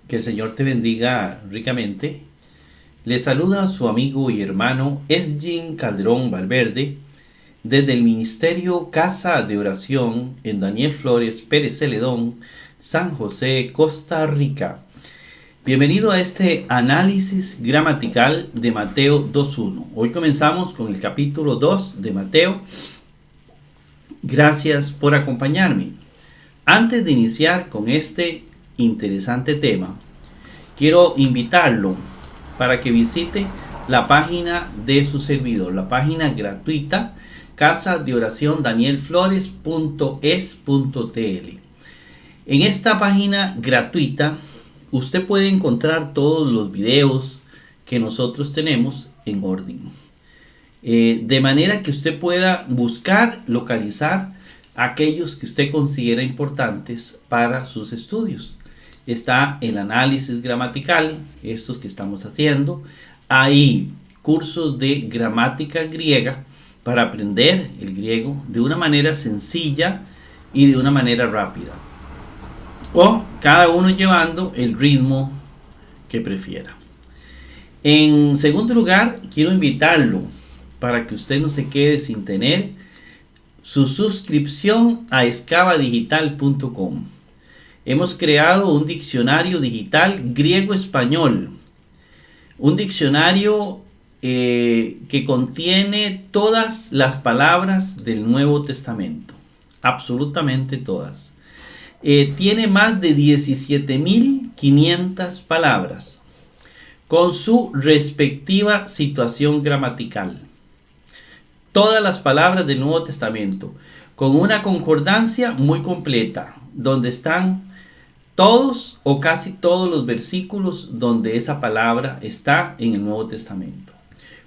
Que el Señor te bendiga ricamente. Le saluda a su amigo y hermano Esgin Calderón Valverde desde el Ministerio Casa de Oración en Daniel Flores Pérez Celedón, San José, Costa Rica. Bienvenido a este análisis gramatical de Mateo 2.1. Hoy comenzamos con el capítulo 2 de Mateo. Gracias por acompañarme. Antes de iniciar con este interesante tema, quiero invitarlo para que visite la página de su servidor, la página gratuita casa de oración danielflores.es.tl. En esta página gratuita usted puede encontrar todos los videos que nosotros tenemos en orden, de manera que usted pueda buscar, localizar aquellos que usted considera importantes para sus estudios. Está el análisis gramatical, estos que estamos haciendo. Hay cursos de gramática griega para aprender el griego de una manera sencilla y de una manera rápida. O cada uno llevando el ritmo que prefiera. En segundo lugar, quiero invitarlo para que usted no se quede sin tener su suscripción a excavadigital.com. Hemos creado un diccionario digital griego-español, un diccionario que contiene todas las palabras del Nuevo Testamento, absolutamente todas. Tiene más de 17.500 palabras con su respectiva situación gramatical. Todas las palabras del Nuevo Testamento con una concordancia muy completa, donde están todos o casi todos los versículos donde esa palabra está en el Nuevo Testamento,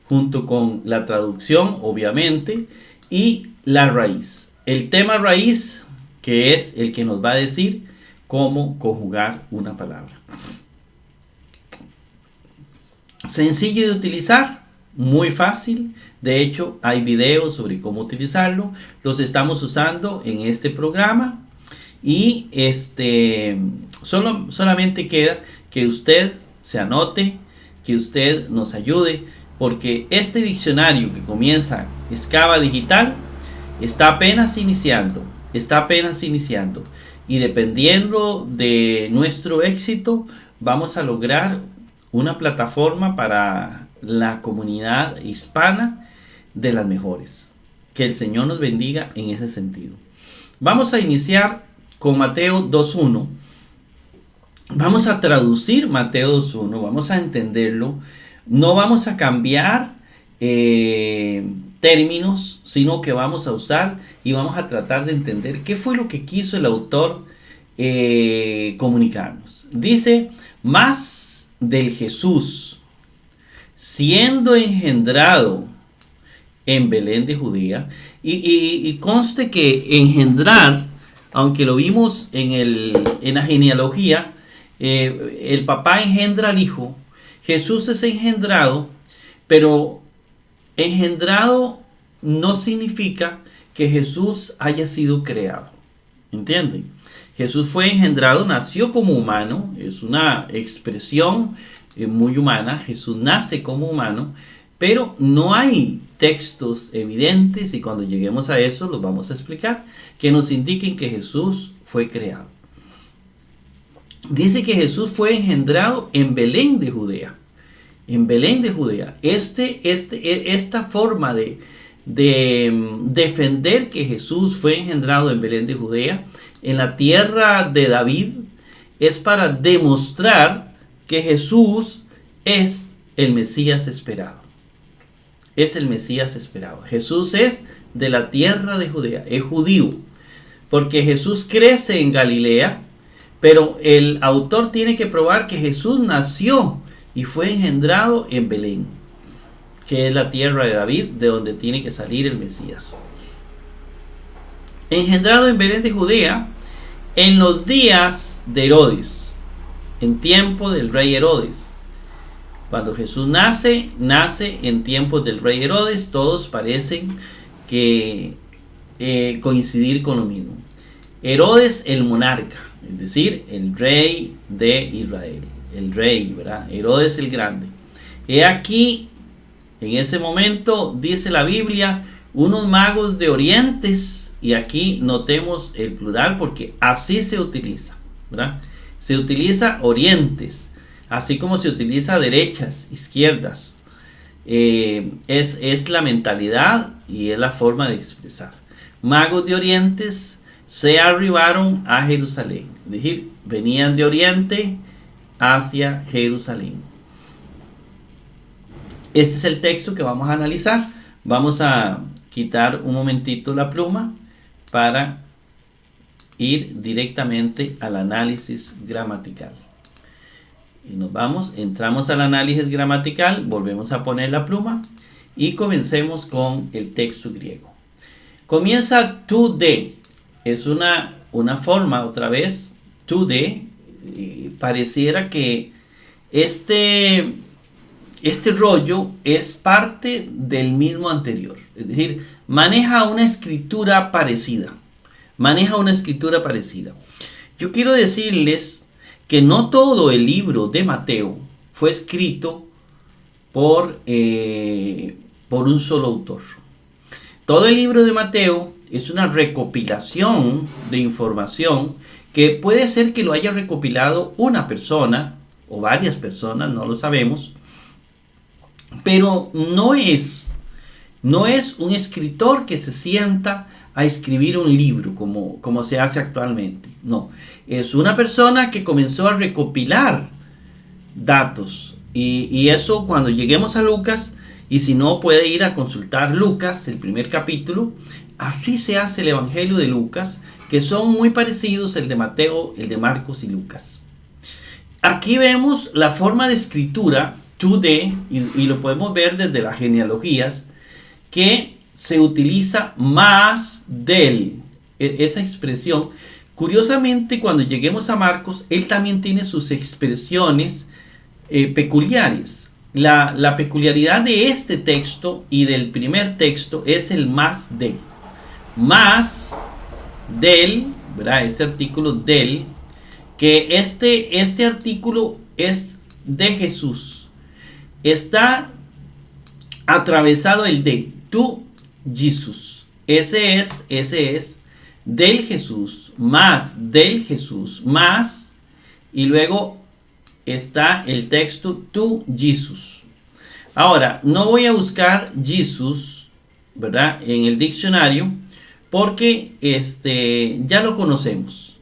junto con la traducción, obviamente, y la raíz. El tema raíz, que es el que nos va a decir cómo conjugar una palabra. Sencillo de utilizar, muy fácil. De hecho, hay videos sobre cómo utilizarlo. Los estamos usando en este programa. Y solamente queda que usted se anote, que usted nos ayude, porque este diccionario que comienza Excava Digital está apenas iniciando. Y dependiendo de nuestro éxito, vamos a lograr una plataforma para la comunidad hispana de las mejores. Que el Señor nos bendiga en ese sentido. Vamos a iniciar con Mateo 2.1. Vamos a traducir Mateo 2.1, vamos a entenderlo. No vamos a cambiar términos, sino que vamos a usar y vamos a tratar de entender qué fue lo que quiso el autor comunicarnos. Dice, más del Jesús, siendo engendrado en Belén de Judea, y conste que engendrar, aunque lo vimos en la genealogía, el papá engendra al hijo, Jesús es engendrado, pero engendrado no significa que Jesús haya sido creado. ¿Entienden? Jesús fue engendrado, nació como humano, es una expresión muy humana, Jesús nace como humano, pero no hay textos evidentes, y cuando lleguemos a eso los vamos a explicar, que nos indiquen que Jesús fue creado. Dice que Jesús fue engendrado en Belén de Judea. En Belén de Judea. Esta forma de defender que Jesús fue engendrado en Belén de Judea, en la tierra de David, es para demostrar que Jesús es el Mesías esperado. Es el Mesías esperado. Jesús es de la tierra de Judea, es judío, porque Jesús crece en Galilea, pero el autor tiene que probar que Jesús nació y fue engendrado en Belén, que es la tierra de David, de donde tiene que salir el Mesías. Engendrado en Belén de Judea, en los días de Herodes, en tiempo del rey Herodes. Cuando Jesús nace en tiempos del rey Herodes. Todos parecen que coincidir con lo mismo. Herodes el monarca, es decir, el rey de Israel. el rey, ¿verdad? Herodes el Grande. He aquí, en ese momento, dice la Biblia, unos magos de orientes, y aquí notemos el plural porque así se utiliza, ¿verdad? Se utiliza orientes, así como se utiliza derechas, izquierdas. Es la mentalidad y es la forma de expresar. Magos de orientes se arribaron a Jerusalén, es decir, venían de oriente hacia Jerusalén. Este es el texto que vamos a analizar. Vamos a quitar un momentito la pluma para ir directamente al análisis gramatical. Y entramos al análisis gramatical, volvemos a poner la pluma y comencemos con el texto griego. Comienza to de, es una forma otra vez, to de, pareciera que este rollo es parte del mismo anterior, es decir, maneja una escritura parecida. Yo quiero decirles que no todo el libro de Mateo fue escrito por un solo autor. Todo el libro de Mateo es una recopilación de información que puede ser que lo haya recopilado una persona o varias personas, no lo sabemos, pero no es un escritor que se sienta a escribir un libro como se hace actualmente. No, es una persona que comenzó a recopilar datos. Y eso cuando lleguemos a Lucas, y si no puede ir a consultar Lucas, el primer capítulo, así se hace el Evangelio de Lucas, que son muy parecidos el de Mateo, el de Marcos y Lucas. Aquí vemos la forma de escritura, to de, y lo podemos ver desde las genealogías, que se utiliza más del, esa expresión. Curiosamente, cuando lleguemos a Marcos, él también tiene sus expresiones peculiares. La peculiaridad de este texto y del primer texto es el más de. Más del, ¿verdad? Este artículo del, que este artículo es de Jesús. Está atravesado el de, to Jesus. Ese es del Jesús, más, y luego está el texto to Jesus. Ahora, no voy a buscar Jesus, ¿verdad?, en el diccionario, porque ya lo conocemos.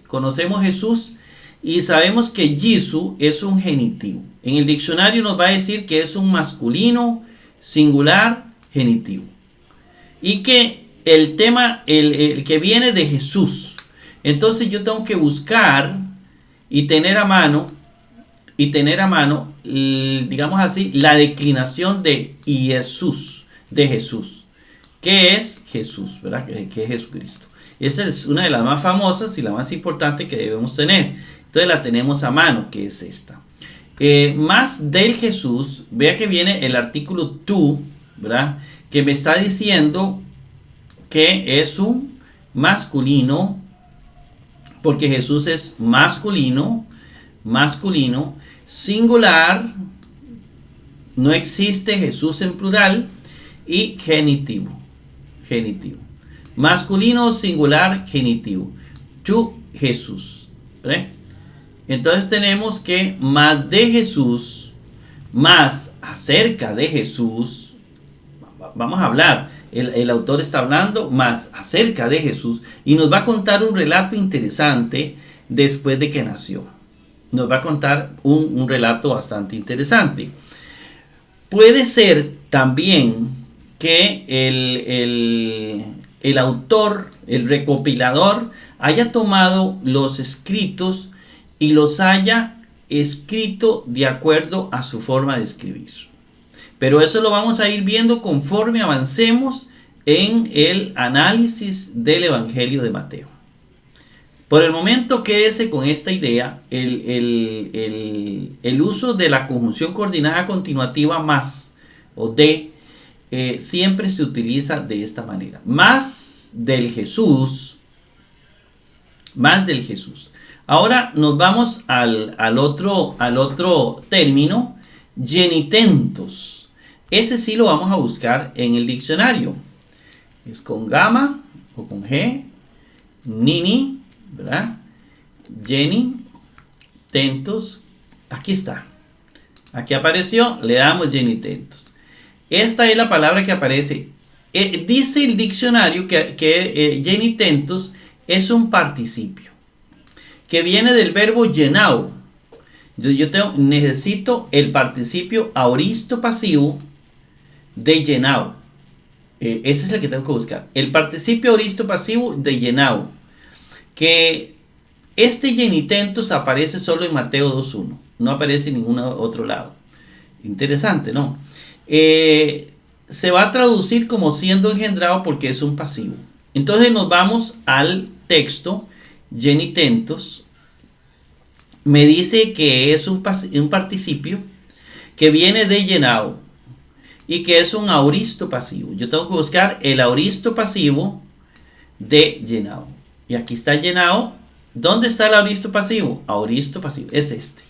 Conocemos Jesús y sabemos que Jesús es un genitivo. En el diccionario nos va a decir que es un masculino singular genitivo. Y que el tema, el que viene de Jesús. Entonces yo tengo que buscar y tener a mano, digamos así, la declinación de Jesús, de Jesús. ¿Qué es Jesús? ¿Verdad? ¿Qué es Jesucristo? Esta es una de las más famosas y la más importante que debemos tener. Entonces la tenemos a mano, que es esta. Más del Jesús, vea que viene el artículo to, ¿verdad?, que me está diciendo que es un masculino, porque Jesús es masculino, singular, no existe Jesús en plural, y genitivo. Masculino, singular, genitivo. To Jesús. ¿Vale? Entonces tenemos que más de Jesús, más acerca de Jesús. Vamos a hablar, el autor está hablando más acerca de Jesús y nos va a contar un relato interesante después de que nació. Nos va a contar un relato bastante interesante. Puede ser también que el autor, el recopilador, haya tomado los escritos y los haya escrito de acuerdo a su forma de escribir. Pero eso lo vamos a ir viendo conforme avancemos en el análisis del Evangelio de Mateo. Por el momento, quédese con esta idea. El uso de la conjunción coordinada continuativa más o de siempre se utiliza de esta manera. Más del Jesús. Ahora nos vamos al otro término, genitentos. Ese sí lo vamos a buscar en el diccionario. Es con gamma o con G, nini, ¿verdad? Genitentos, aquí está. Aquí apareció, le damos genitentos. Esta es la palabra que aparece. Dice el diccionario que genitentos es un participio que viene del verbo llenao. Necesito el participio aoristo pasivo de llenao. Ese es el que tengo que buscar. El participio aoristo pasivo de llenao. Que este genitentos aparece solo en Mateo 2.1. No aparece en ningún otro lado. Interesante, ¿no? Se va a traducir como siendo engendrado porque es un pasivo. Entonces nos vamos al texto. Genitentos me dice que es un participio que viene de llenao y que es un aoristo pasivo. Yo tengo que buscar el aoristo pasivo de llenao. Y aquí está llenao. ¿Dónde está el aoristo pasivo? Aoristo pasivo, es este.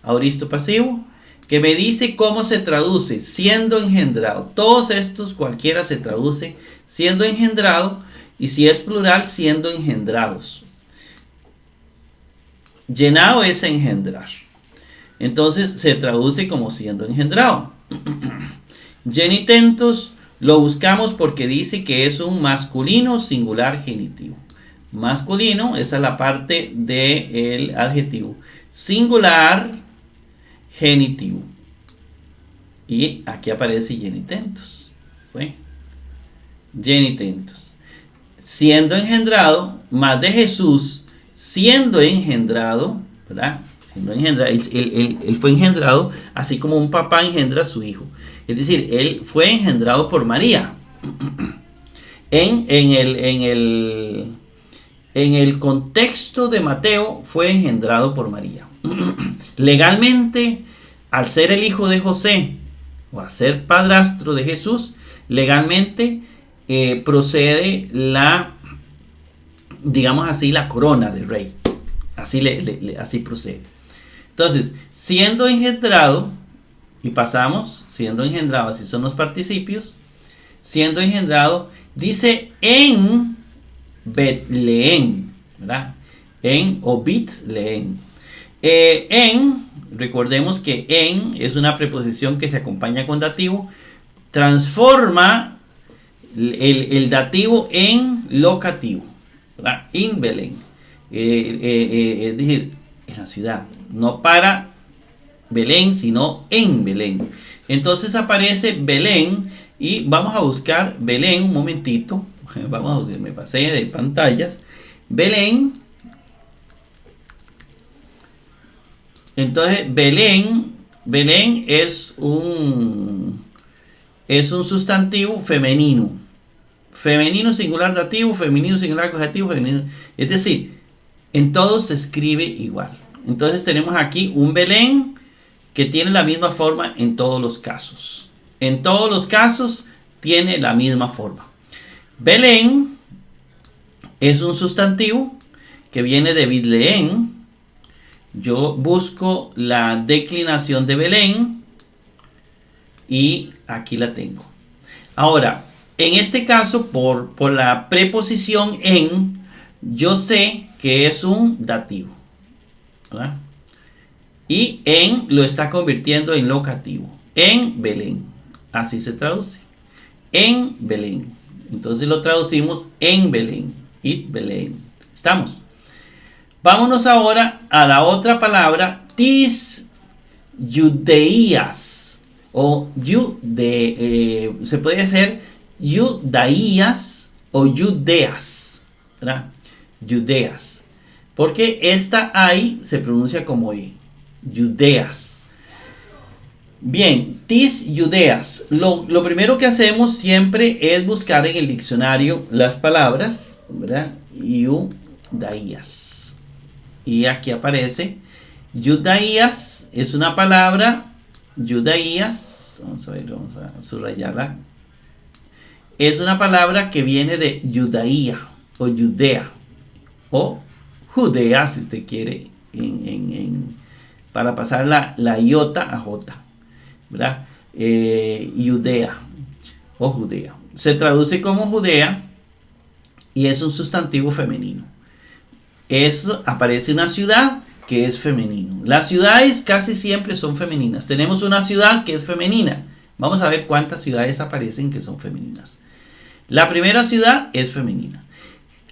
Aoristo pasivo, que me dice cómo se traduce, siendo engendrado. Todos estos, cualquiera se traduce siendo engendrado, y si es plural, siendo engendrados. Llenado es engendrar. Entonces se traduce como siendo engendrado. Genitentos lo buscamos porque dice que es un masculino singular genitivo. Masculino, esa es la parte del adjetivo. Singular genitivo. Y aquí aparece genitentos. ¿Fue? Genitentos. Siendo engendrado, más de Jesús, siendo engendrado, ¿verdad? Siendo engendrado, él fue engendrado así como un papá engendra a su hijo. Es decir, él fue engendrado por María. En el contexto de Mateo, fue engendrado por María. Legalmente, al ser el hijo de José o al ser padrastro de Jesús, legalmente procede digamos así, la corona de rey. Así procede. Entonces, siendo engendrado, y pasamos, siendo engendrado, así son los participios, siendo engendrado, dice en Betlehem, ¿verdad? En o Betlehem. Recordemos que en es una preposición que se acompaña con dativo, transforma el dativo en locativo, ¿verdad? En Belén. Es decir, en la ciudad, no para Belén, sino en Belén. Entonces aparece Belén y vamos a buscar Belén un momentito. Vamos a buscar, me pasé de pantallas. Belén. Entonces Belén es un sustantivo femenino. Femenino singular dativo, femenino singular acusativo, femenino. Es decir, en todos se escribe igual. Entonces tenemos aquí un Belén que tiene la misma forma en todos los casos. En todos los casos tiene la misma forma. Belén es un sustantivo que viene de Betlehem. Yo busco la declinación de Belén y aquí la tengo. Ahora, en este caso, por la preposición en, yo sé que es un dativo, ¿verdad? Y en lo está convirtiendo en locativo. En Belén. Así se traduce. En Belén. Entonces lo traducimos en Belén. It Belén. ¿Estamos? Vámonos ahora a la otra palabra. Tis Judeías. O se puede hacer Judaías o Judeas. ¿Verdad? Judeas. Porque esta I se pronuncia como I. Judeas. Bien, tis Judeas. Lo primero que hacemos siempre es buscar en el diccionario las palabras, ¿verdad? Judaías. Y aquí aparece Judaías. Es una palabra. Judaías. Vamos a subrayarla. Es una palabra que viene de Judaía o Judea o Judea, si usted quiere, para pasar la iota a J, ¿verdad? Judea o Judea. Se traduce como Judea y es un sustantivo femenino. Aparece una ciudad que es femenino. Las ciudades casi siempre son femeninas. Tenemos una ciudad que es femenina. Vamos a ver cuántas ciudades aparecen que son femeninas. La primera ciudad es femenina.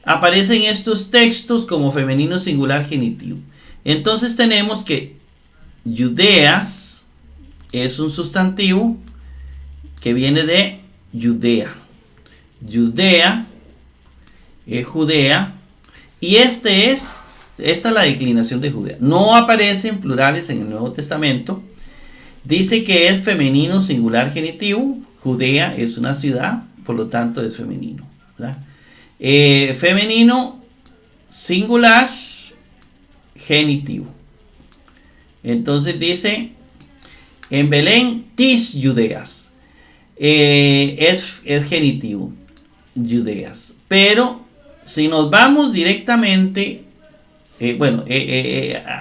Aparecen estos textos como femenino singular genitivo. Entonces tenemos que Judeas es un sustantivo que viene de Judea. Judea es Judea. Y esta es la declinación de Judea. No aparecen plurales en el Nuevo Testamento. Dice que es femenino singular genitivo. Judea es una ciudad, por lo tanto es femenino, ¿verdad? Femenino singular genitivo. Entonces dice, en Belén, tis Judeas. Es genitivo, Judeas. Pero si nos vamos directamente,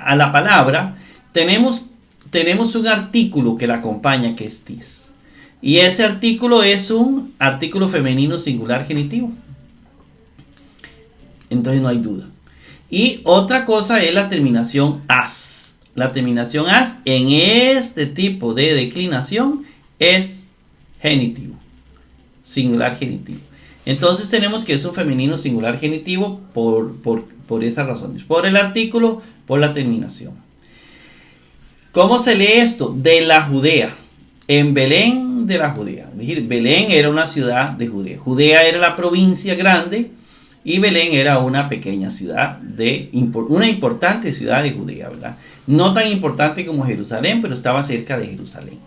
a la palabra, tenemos un artículo que la acompaña, que es tis. Y ese artículo es un artículo femenino singular genitivo. Entonces no hay duda. Y otra cosa es la terminación as. La terminación as en este tipo de declinación es genitivo, singular genitivo. Entonces tenemos que es un femenino singular genitivo por esas razones. Por el artículo, por la terminación. ¿Cómo se lee esto? De la Judea. En Belén de la Judea. Es decir, Belén era una ciudad de Judea. Judea era la provincia grande y Belén era una pequeña ciudad, una importante ciudad de Judea, ¿verdad? No tan importante como Jerusalén, pero estaba cerca de Jerusalén.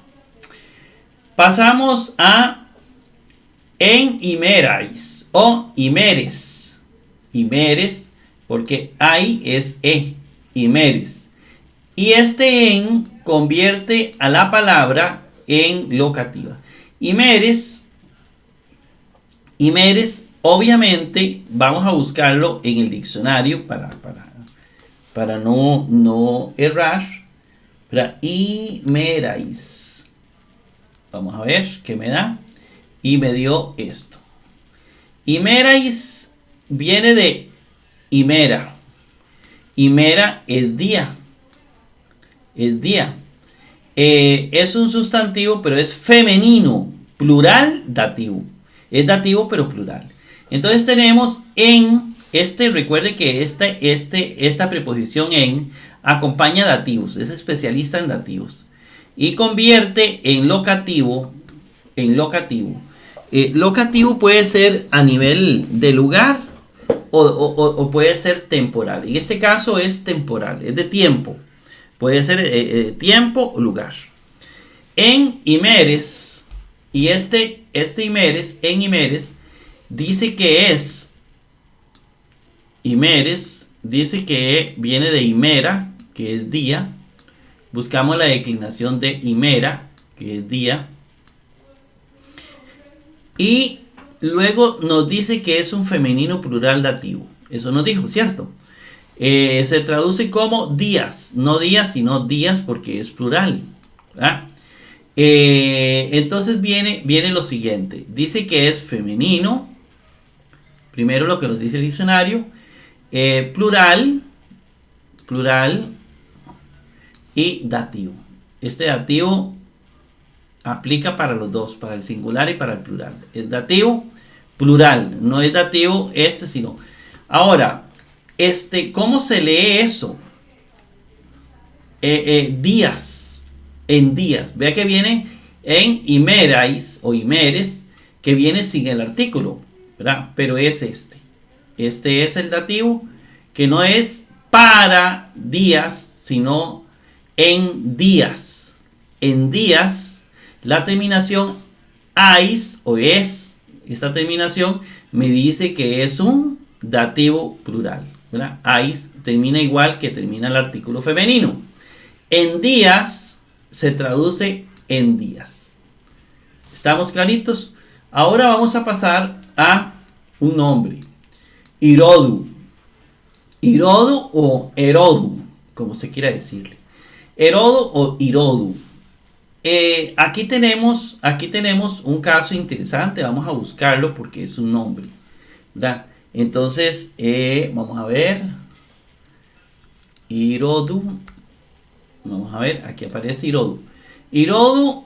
Pasamos a en Imerais o Imeres. Imeres, porque ahí es Imeres. Y este en convierte a la palabra en locativa. Imeres, obviamente, vamos a buscarlo en el diccionario para no errar. Imerais. Vamos a ver qué me da. Y me dio esto. Imerais viene de Imera. Imera es día. Es día. Es un sustantivo, pero es femenino. Plural, dativo. Es dativo, pero plural. Entonces tenemos en recuerde que esta preposición en acompaña dativos. Es especialista en dativos. Y convierte en locativo. Locativo puede ser a nivel de lugar o puede ser temporal. En este caso es temporal, es de tiempo. Puede ser tiempo o lugar. En Imeres, y este Imeres, en Imeres, dice que es Imeres, dice que viene de Imera, que es día. Buscamos la declinación de Imera, que es día. Y luego nos dice que es un femenino plural dativo. Eso nos dijo, ¿cierto? Se traduce como días. No días, sino días porque es plural. ¿Verdad? Entonces viene lo siguiente. Dice que es femenino. Primero lo que nos dice el diccionario. Plural y dativo. Este dativo aplica para los dos, para el singular y para el plural. Es dativo plural, no es dativo sino. Ahora, ¿cómo se lee eso? Días, en días. Vea que viene en Imerais o Imeres, que viene sin el artículo, ¿verdad? Pero es este. Este es el dativo, que no es para días, sino en días. En días. La terminación ais o es, esta terminación me dice que es un dativo plural, ¿verdad? Ais termina igual que termina el artículo femenino. En días se traduce en días. ¿Estamos claritos? Ahora vamos a pasar a un nombre. Irodu. Irodo o Erodu, como usted quiera decirle. Erodo o Irodu. Aquí tenemos un caso interesante. Vamos a buscarlo porque es un nombre, ¿verdad? Entonces, vamos a ver. Irodu. Vamos a ver, aquí aparece Irodu. Irodu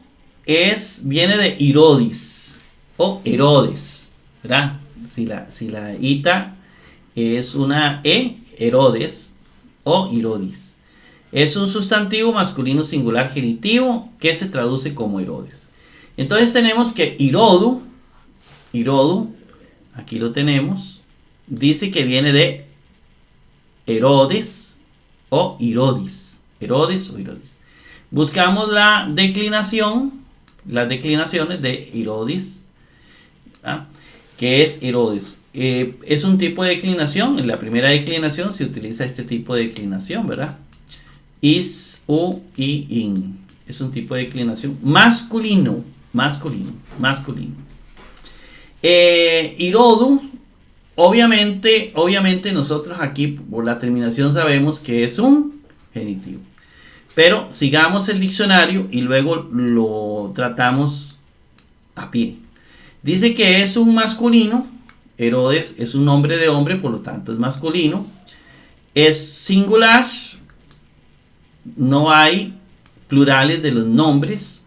viene de Irodis o Herodes, ¿verdad? Si la ita es una Herodes o Irodis. Es un sustantivo masculino singular genitivo que se traduce como Herodes. Entonces tenemos que Irodu, aquí lo tenemos, dice que viene de Herodes o Irodis. Herodes o Irodis. Buscamos las declinaciones de Irodis, ¿verdad? Que es Herodes. Es un tipo de declinación. En la primera declinación se utiliza este tipo de declinación, ¿verdad? Is, u, i, in. Es un tipo de declinación masculino. Irodu, obviamente nosotros aquí por la terminación sabemos que es un genitivo. Pero sigamos el diccionario y luego lo tratamos a pie. Dice que es un masculino. Herodes es un nombre de hombre, por lo tanto es masculino. Es singular. No hay plurales de los nombres.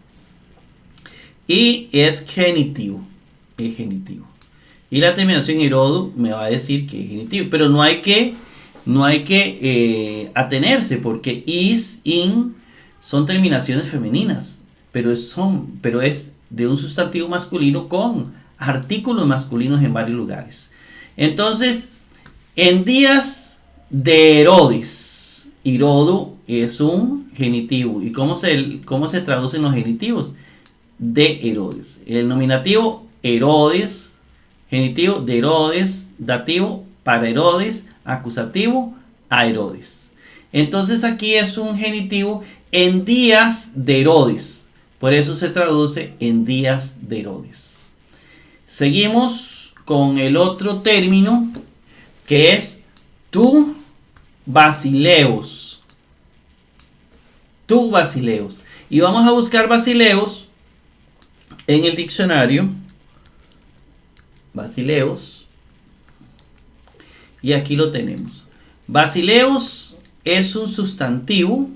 Y es genitivo. Y la terminación Irodu me va a decir que es genitivo. Pero no hay que atenerse porque is, in son terminaciones femeninas. Pero es de un sustantivo masculino con artículos masculinos en varios lugares. Entonces, en días de Herodes, Irodu es un genitivo. ¿Y cómo se traducen los genitivos? De Herodes. El nominativo Herodes, genitivo de Herodes, dativo para Herodes, acusativo a Herodes. Entonces aquí es un genitivo en días de Herodes. Por eso se traduce en días de Herodes. Seguimos con el otro término que es tu basileos. Y vamos a buscar basileos en el diccionario. Basileos. Y aquí lo tenemos. Basileos es un sustantivo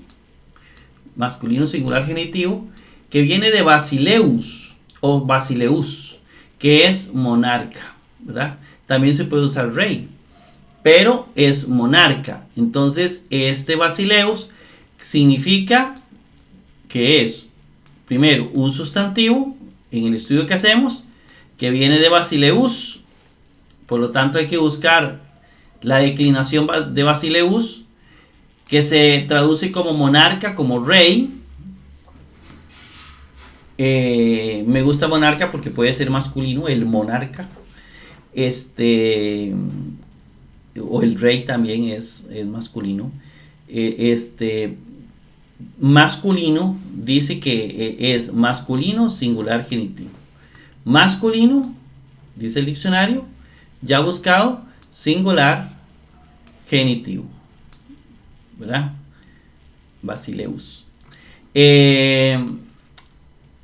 masculino singular genitivo que viene de basileus o basileus, que es monarca, ¿verdad? También se puede usar rey, pero es monarca. Entonces, este basileus significa que es, primero, un sustantivo en el estudio que hacemos que viene de basileus. Por lo tanto, hay que buscar la declinación de basileus, que se traduce como monarca, como rey. Me gusta monarca porque puede ser masculino, el monarca. O el rey también es masculino. Masculino dice que es masculino singular genitivo. Masculino, dice el diccionario, ya buscado, singular genitivo, ¿verdad? Basileus.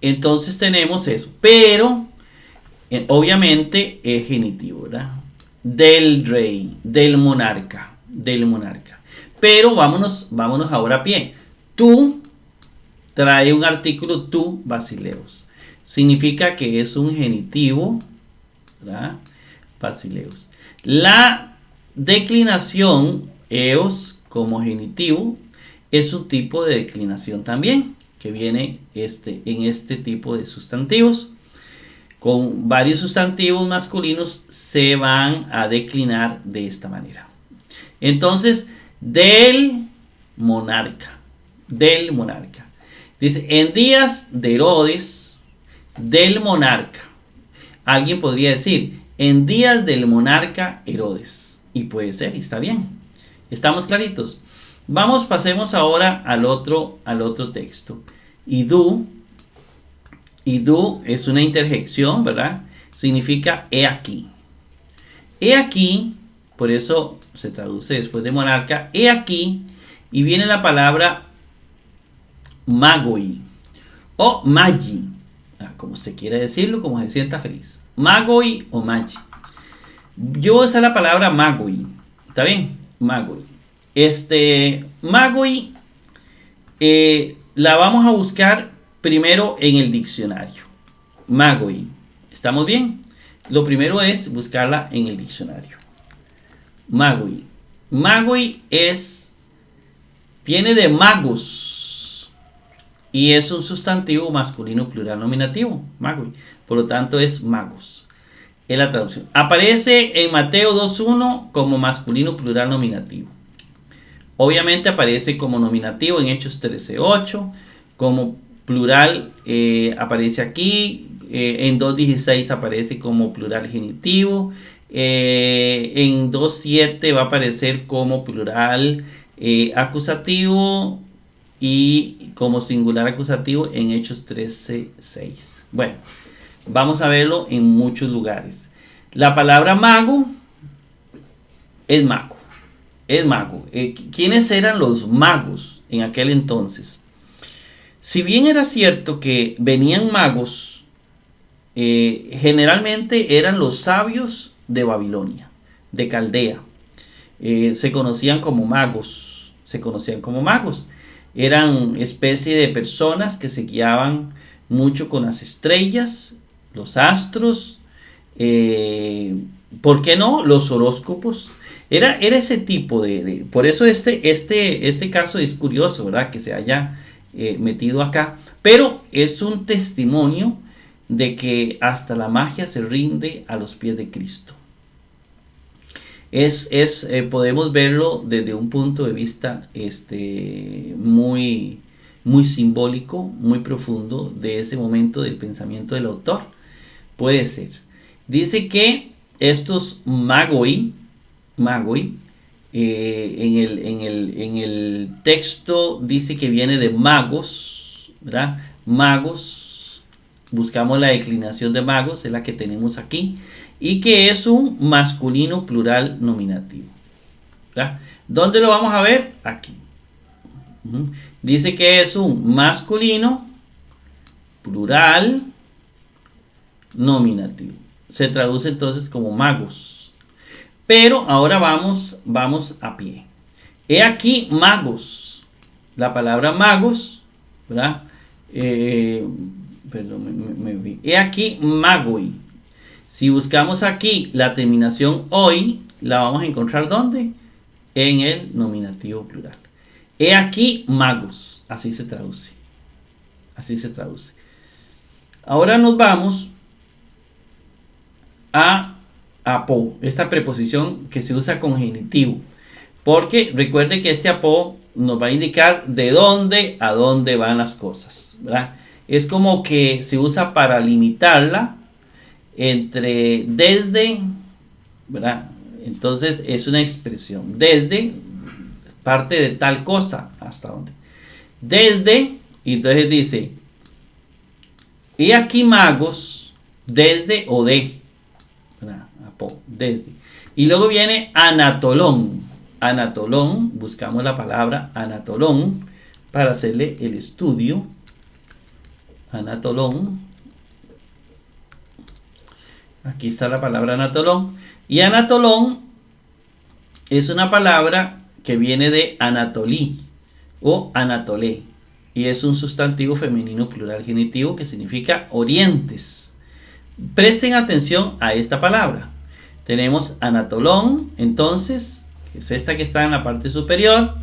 Entonces tenemos eso, pero obviamente es genitivo, ¿verdad? Del rey, del monarca. Pero vámonos ahora a pie. Tú trae un artículo, tú, basileus. Significa que es un genitivo, ¿verdad? Basileus. La declinación eos como genitivo es un tipo de declinación también que viene en este tipo de sustantivos. Con varios sustantivos masculinos se van a declinar de esta manera. Entonces, del monarca. Dice, en días de Herodes, del monarca. Alguien podría decir, en días del monarca Herodes. Y puede ser, y está bien. ¿Estamos claritos? Pasemos ahora al otro texto. Idu es una interjección, ¿verdad? Significa he aquí. He aquí, por eso se traduce después de monarca, he aquí, y viene la palabra magoi o magi, como usted quiera decirlo, como se sienta feliz. Magoi o magi. Yo voy a usar la palabra magoi. ¿Está bien? Magoi. Magoi la vamos a buscar primero en el diccionario. Magoi. ¿Estamos bien? Lo primero es buscarla en el diccionario. Magoi. Magoi viene de magos y es un sustantivo masculino plural nominativo. Magoi. Por lo tanto es magos. Es la traducción. Aparece en Mateo 2.1 como masculino plural nominativo. Obviamente aparece como nominativo en Hechos 13.8. Como plural aparece aquí. En 2.16 aparece como plural genitivo. En 2.7 va a aparecer como plural acusativo. Y como singular acusativo en Hechos 13.6. Bueno, vamos a verlo en muchos lugares. La palabra mago es mago. Es mago. ¿Quiénes eran los magos en aquel entonces? Si bien era cierto que venían magos, generalmente eran los sabios de Babilonia, de Caldea. Se conocían como magos. Eran especie de personas que se guiaban mucho con las estrellas, los astros, ¿por qué no? Los horóscopos. Era ese tipo por eso este caso es curioso, ¿verdad? Que se haya metido acá. Pero es un testimonio de que hasta la magia se rinde a los pies de Cristo. Podemos verlo desde un punto de vista muy, muy simbólico, muy profundo de ese momento del pensamiento del autor. Puede ser. Dice que estos magoi, en el texto dice que viene de magos, ¿verdad? Magos, buscamos la declinación de magos, es la que tenemos aquí, y que es un masculino plural nominativo, ¿verdad? ¿Dónde lo vamos a ver? Aquí. Dice que es un masculino plural nominativo. Se traduce entonces como magos. Pero ahora vamos a pie. He aquí magos. La palabra magos, ¿verdad? Perdón, he aquí magoi. Si buscamos aquí la terminación hoy, la vamos a encontrar ¿dónde? En el nominativo plural. He aquí magos. Así se traduce. Ahora nos vamos a apo, esta preposición que se usa con genitivo, porque recuerde que este apo nos va a indicar de dónde a dónde van las cosas, ¿verdad? Es como que se usa para limitarla entre desde, ¿verdad? Entonces es una expresión desde, parte de tal cosa, hasta dónde, desde, y entonces dice he aquí magos desde o de, desde. Y luego viene anatolón. Anatolón, buscamos la palabra anatolón para hacerle el estudio. Anatolón. Aquí está la palabra anatolón. Y anatolón es una palabra que viene de anatolí o anatolé. Y es un sustantivo femenino plural genitivo que significa orientes. Presten atención a esta palabra. Tenemos anatolón, entonces, que es esta que está en la parte superior.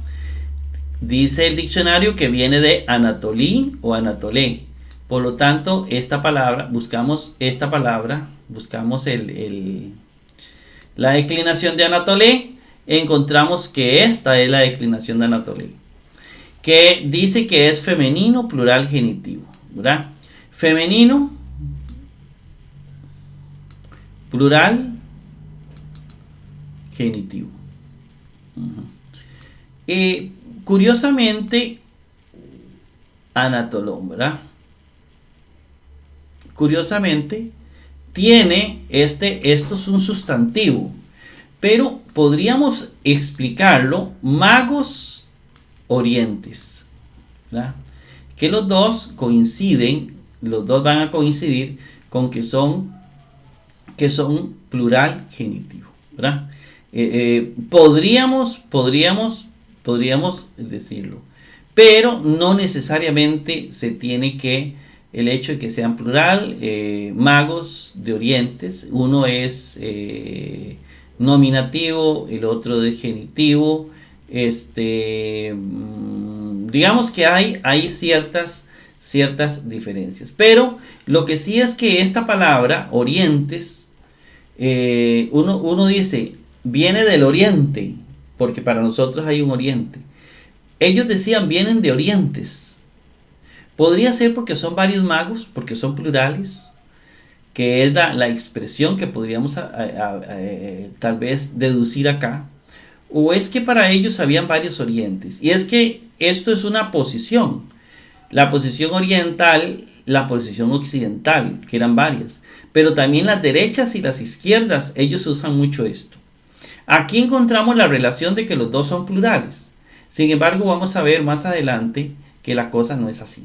Dice el diccionario que viene de anatolí o anatolé. Por lo tanto, esta palabra, buscamos la declinación de anatolé, encontramos que esta es la declinación de anatolé, que dice que es femenino plural genitivo, ¿verdad? Femenino plural genitivo. Curiosamente, anatolón, ¿verdad? Curiosamente, tiene esto es un sustantivo, pero podríamos explicarlo magos orientes, ¿verdad? Que los dos coinciden, los dos van a coincidir con que son plural genitivo, ¿verdad? Podríamos decirlo, pero no necesariamente se tiene que, el hecho de que sean plural, magos de orientes, uno es nominativo, el otro de genitivo, digamos que hay ciertas diferencias, pero lo que sí es que esta palabra orientes, uno dice viene del oriente, porque para nosotros hay un oriente. Ellos decían vienen de orientes. Podría ser porque son varios magos, porque son plurales, que es la expresión que podríamos tal vez deducir acá. O es que para ellos habían varios orientes. Y es que esto es una posición. La posición oriental, la posición occidental, que eran varias. Pero también las derechas y las izquierdas, ellos usan mucho esto. Aquí encontramos la relación de que los dos son plurales. Sin embargo, vamos a ver más adelante que la cosa no es así.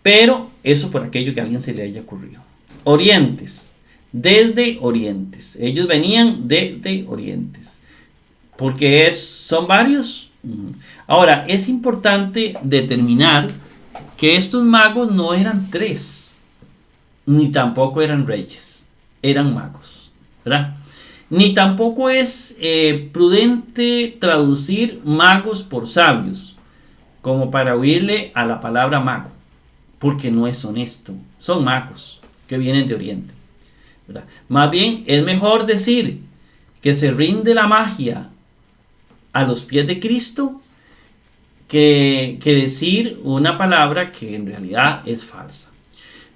Pero eso por aquello que a alguien se le haya ocurrido. Orientes. Desde orientes. Ellos venían desde orientes. Porque son varios. Ahora, es importante determinar que estos magos no eran tres. Ni tampoco eran reyes. Eran magos, ¿verdad? Ni tampoco es prudente traducir magos por sabios, como para oírle a la palabra mago, porque no es honesto. Son magos que vienen de Oriente, ¿verdad? Más bien es mejor decir que se rinde la magia a los pies de Cristo que decir una palabra que en realidad es falsa.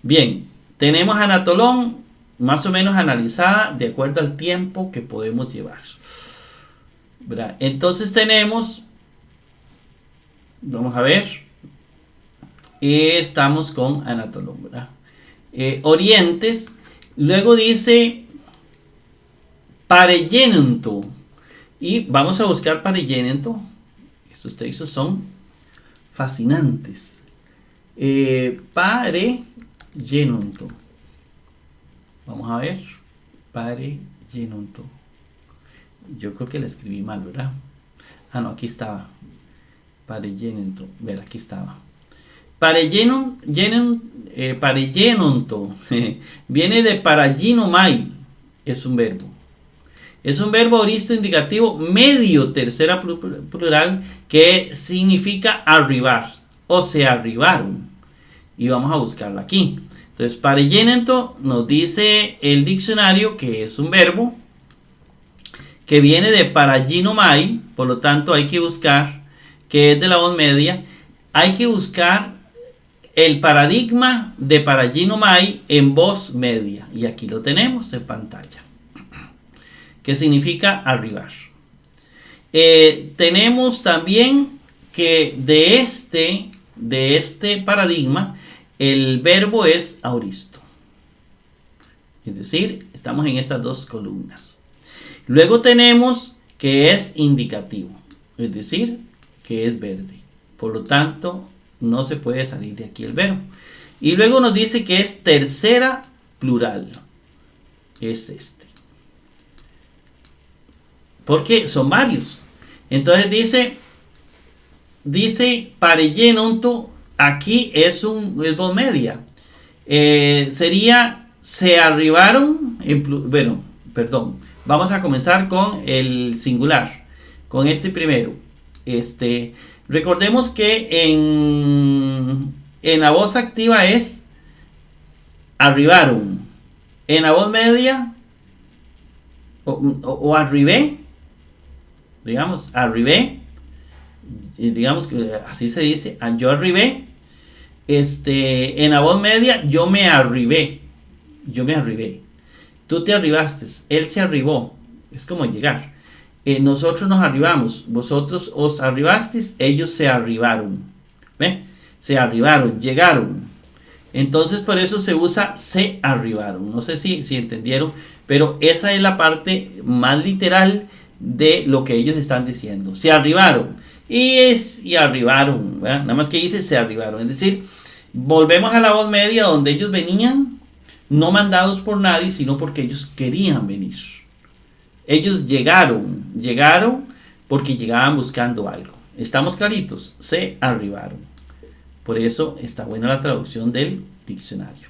Bien, tenemos Anatolón más o menos analizada de acuerdo al tiempo que podemos llevar, ¿verdad? Entonces tenemos, vamos a ver, estamos con Anatolón, ¿verdad? Orientes, luego dice Pareyenento, y vamos a buscar Pareyenento. Estos textos son fascinantes. Pareyenento. Vamos a ver. Pareyenento. Yo creo que la escribí mal, ¿verdad? Ah, no, aquí estaba. Pareyenento. Ver, aquí estaba. Pareyenonto. Viene de parayinomai. Es un verbo. Es un verbo aoristo indicativo medio tercera plural que significa arribar. O se arribaron. Y vamos a buscarlo aquí. Entonces, pareyenento nos dice el diccionario que es un verbo que viene de parayinomai. Por lo tanto, hay que buscar, que es de la voz media, hay que buscar el paradigma de parayinomai en voz media. Y aquí lo tenemos en pantalla. Que significa arribar. Tenemos también que de este paradigma el verbo es aoristo. Es decir, estamos en estas dos columnas. Luego tenemos que es indicativo. Es decir, que es verde. Por lo tanto, no se puede salir de aquí el verbo. Y luego nos dice que es tercera plural. Es este. Porque son varios. Entonces dice pareyenonto. Aquí es voz media. Sería se arribaron. Bueno, perdón. Vamos a comenzar con el singular. Con este primero. Recordemos que en la voz activa es arribaron. En la voz media o arribé. Digamos, arribé. Digamos que así se dice. Yo arribé. En la voz media, yo me arribé. Tú te arribaste. Él se arribó. Es como llegar. Nosotros nos arribamos. Vosotros os arribasteis. Ellos se arribaron. ¿Ve? Se arribaron. Llegaron. Entonces por eso se usa se arribaron. No sé si entendieron, pero esa es la parte más literal de lo que ellos están diciendo. Se arribaron. Y arribaron, ¿verdad? Nada más que dice se arribaron. Es decir, volvemos a la voz media donde ellos venían no mandados por nadie, sino porque ellos querían venir. Ellos llegaron porque llegaban buscando algo. ¿Estamos claritos? Se arribaron. Por eso está buena la traducción del diccionario.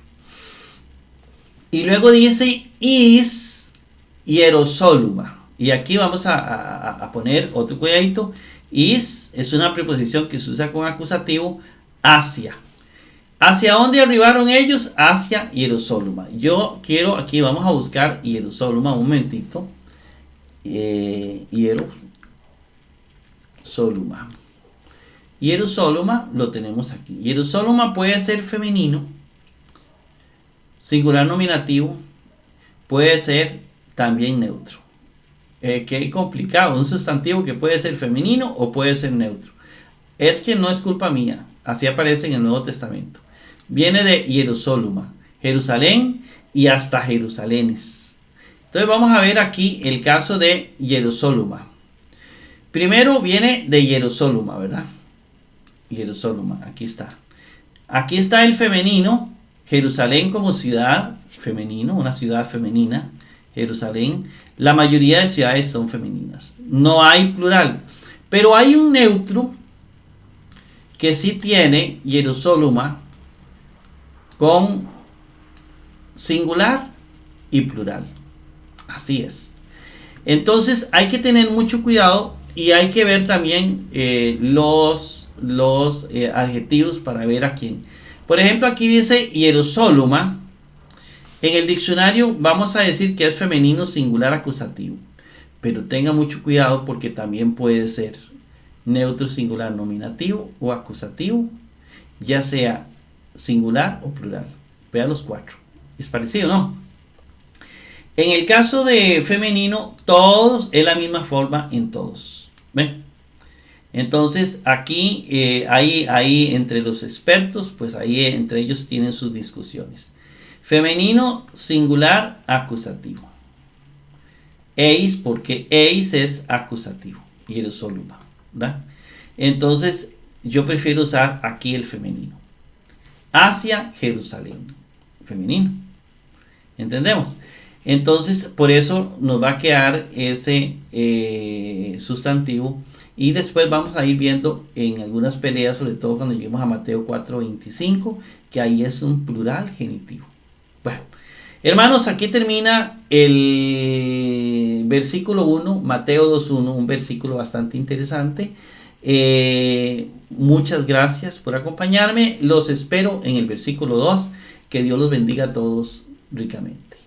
Y luego dice is hierosoluma. Y aquí vamos a poner otro cuidadito. Is es una preposición que se usa con acusativo hacia. ¿Hacia dónde arribaron ellos? Hacia Hierosoluma. Yo quiero, aquí vamos a buscar Hierosoluma un momentito. Hierosoluma. Hierosoluma lo tenemos aquí. Hierosoluma puede ser femenino, singular nominativo, puede ser también neutro. Qué complicado, un sustantivo que puede ser femenino o puede ser neutro. Es que no es culpa mía, así aparece en el Nuevo Testamento. Viene de Hierosoluma, Jerusalén y hasta Jerusalenes. Entonces vamos a ver aquí el caso de Hierosoluma. Primero viene de Hierosoluma, ¿verdad? Hierosoluma, aquí está. Aquí está el femenino, Jerusalén como ciudad femenino, una ciudad femenina, Jerusalén. La mayoría de ciudades son femeninas. No hay plural, pero hay un neutro que sí tiene Hierosoluma con singular y plural. Así es. Entonces hay que tener mucho cuidado y hay que ver también los adjetivos para ver a quién. Por ejemplo, aquí dice Hierosoluma. En el diccionario vamos a decir que es femenino singular acusativo. Pero tenga mucho cuidado porque también puede ser neutro singular nominativo o acusativo, ya sea singular o plural. Vean los cuatro. Es parecido, ¿no? En el caso de femenino, todos es la misma forma en todos. ¿Ven? Entonces aquí hay entre los expertos, pues ahí entre ellos tienen sus discusiones. Femenino singular acusativo. Eis, porque eis es acusativo. Hierosoluma, ¿verdad? Entonces yo prefiero usar aquí el femenino. Hacia Jerusalén. Femenino. ¿Entendemos? Entonces, por eso nos va a quedar ese sustantivo. Y después vamos a ir viendo en algunas peleas, sobre todo cuando lleguemos a Mateo 4:25, que ahí es un plural genitivo. Bueno, hermanos, aquí termina el versículo 1, Mateo 2:1, un versículo bastante interesante. Muchas gracias por acompañarme. Los espero en el versículo 2. Que Dios los bendiga a todos ricamente.